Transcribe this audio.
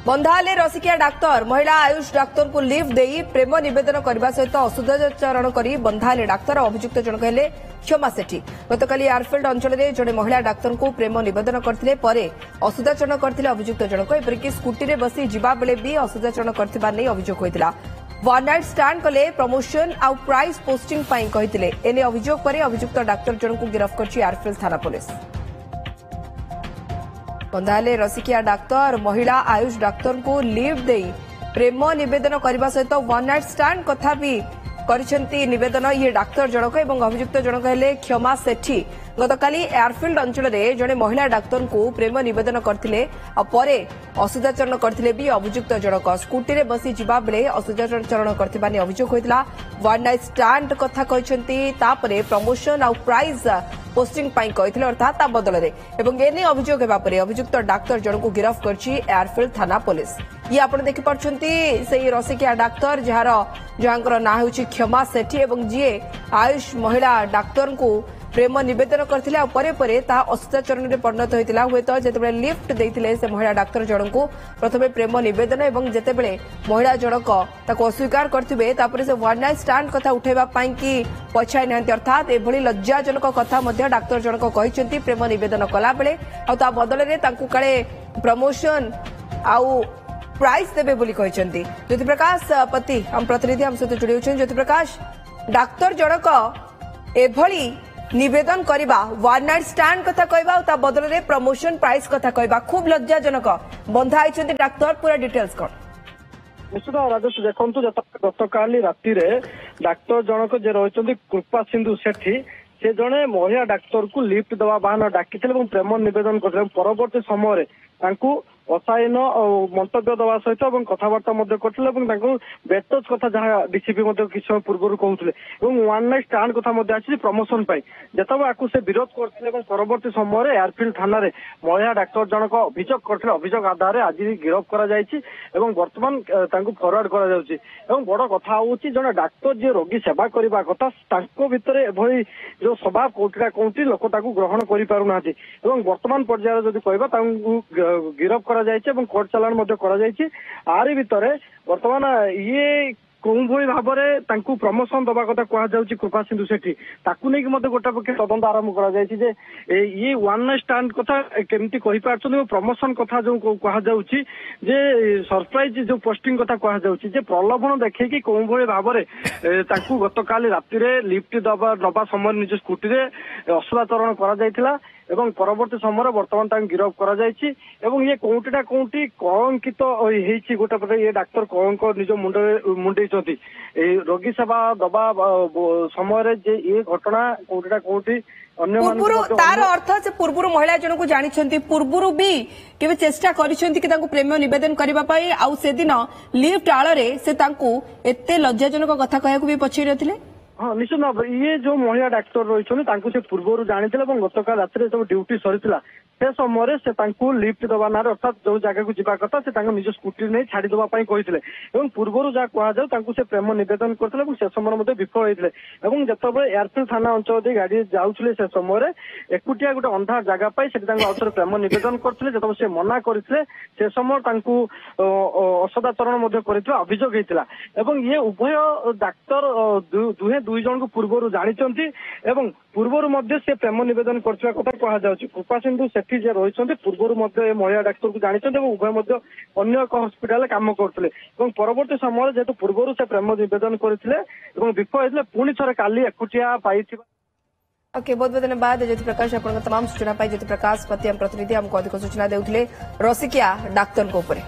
बंधा हेले रसिकिया डाक्तर महिला आयुष डाक्तर को लिफ्ट दे प्रेम नवेदन करने सहित असुदाचरण कर बंधा हेले डाक्तर अभियुक्त जनक हेले क्षमा सेठी। गतकाली एयरफील्ड अंचल में जड़े महिला डाक्तर को प्रेम नवेदन करते असुदाचरण करते अभियुक्त जनक एपरिक स्कूटी बसी जावा बेले भी असुदाचरण कर अभियोग होता। वन नाइट स्टांड कले प्रमोशन आउ प्राइस पोस्टिंग कहते एने अभियोग पर अभियुक्त डाक्तर जनक गिरफ्त कर एयरफील्ड थाना पुलिस। बंधा हेले रसिकिया डाक्तर महिला आयुष डाक्तर को लिफ्ट दे प्रेम नवेदन करने सहित वन नाइट स्टांड कथा भी करिसेंती निवेदन ये डाक्तर जनक एवं अभियुक्त जनक हेले क्षमा सेठी। गतकाली एयरफील्ड अंचल में जड़े महिला डाक्तर को प्रेम नवेदन करते असुदाचरण करते भी अभियुक्त जनक स्कूटी बसी जावा बेले असुदाचरण करने अभियोग होता। वन नाइट स्टांड कथा कहते प्रमोशन आउ प्राइज पोस्टिंग कहते अर्थात बदल में अभियोग होगापर अभियुक्त डाक्तर जनक गिरफ्त कर एयरफील्ड थाना पुलिस। ये आप देखिपुंट से रसिकिया डाक्तर जहाँ ना हूँ क्षमा सेठी और जी आयुष महिला डाक्तर को प्रेम नवेदन करते असुदाचरण में परिणत होता हुए तो जिते लिफ्ट देते से महिला डाक्तर जनक को प्रथम प्रेम नवेदन और जितेबले महिला जनक अस्वीकार करते से वन नाइट स्टांड कथा उठाइवाई कि पछाई ना अर्थात एभली लज्जाजनक कथा डाक्तर जनक कहते प्रेम नवेदन कला बेले आ बदल में काले प्रमोशन आउ प्राइज देवे बोली कहते। ज्योति प्रकाश पति हम प्रतिनिधि आम सहित जोड़ी होती। ज्योति प्रकाश डाक्तर जनक एभली निवेदन करवा वन नाइट स्टांड कथा कहवा बदल में प्रमोशन प्राइस कथा कहवा खूब लज्जाजनक बंधा होती डाक्तर पूरा डिटेल्स कौन निश्चित राजेश देखु गतकाली राति डाक्तर जनक जे रही कृपा सिंधु सेठी से जड़े महिला डाक्तर को लिफ्ट देवा बाहन डाकी प्रेम नवेदन करते परवर्ती समय अशालीन मंतव्य दवा सहित कथबार्ता करते बेटच कथा जहाँ डीसीपी किसी समय पूर्व कहते वन नाइट स्टांड कथा आसी प्रमोशन जिते से विरोध करते परवर्ती समय एयरफील्ड थाना महिला डाक्तर जनक अभियोग करते अभियोग आधार में आज गिरफ्त कर बर्तमान फरवर्ड कर बड़ कथा हूँ जड़े डाक्तर जी रोगी सेवा करने कथा भितर एभली जो स्वभाव कौटिका कौटी लोक ग्रहण कर वर्तमान पर्यायर जदि कहवा गिरफ्त कर कोर्ट चालाण आरी भितर वर्तमान ये कौन भाई भाव में प्रमोशन दवा कथा कहुच्छी कृपा सिंधु सेठी ताकू नहीं गोटे पक्ष तदंत आरंभ कर ये वन नाइट स्टांड कथा केमती कही प्रमोशन कथा जो कहुच्छी सरप्राइज जो पोस्टिंग कथा कहुच्छी प्रलोभन देखी कौन भाई भाव में गतकाली राति लिफ्ट नवा समय निज स्कूटी असुदाचरण कर परवर्ती समय बर्तमान गिरफ्त कर ये कौटिटा कौटी कलंकित गोटे पटे ये डाक्तर कलंक निज मुंडे रोगी सेवा दबा समय ये घटना कौटिटा कौटी तार अर्थ से पूर्व महिला जन को जानी पूर्व भी केवल चेष्टा कर प्रेम नवेदन करने आउ से दिन लिफ्ट आड़ से एते लज्जाजनक कथा कहूँ भी पछई रही। हाँ निश्चित भाव ये जो महिला डाक्तर रही से पूर्व जानी गतकाल राति सब ड्यूटी सरी से समय से लिफ्ट देवा ना अर्थात जो जगह को जावा कथा से निज स्कूटी नहीं छाड़देवाई कहते पूर्व जहाँ कहु से प्रेम नवेदन करते से समय विफल होते जिते एयरफील्ड थाना अंचल गाड़ी जाऊे से समय एकुटिया गोटे अंधार जगह से प्रेम नवेदन करते जो से मना करते से समय असदाचरण अभियोग होता ये उभय डाक्तर दुहे दुई जन को पूर्व जानी पूर्व से प्रेम नवेदन करने कथा कहुच्छी कृपा सिंधु सेठी जे रही पूर्व महिला डाक्तर को जानी उभय अन्य एक हस्पिटाल काम करते परवर्ती समय जेहेतु पूर्व से प्रेम नवेदन करते विफल होते पुणी थे काली एकुटिया पाई। ओके बहुत बहुत धन्यवाद ज्योति प्रकाश आप तमाम सूचना पाई। ज्योति प्रकाश पति प्रतिनिधि हमको अधिक सूचना देउथिले रसिकिया डाक्तर को ऊपर।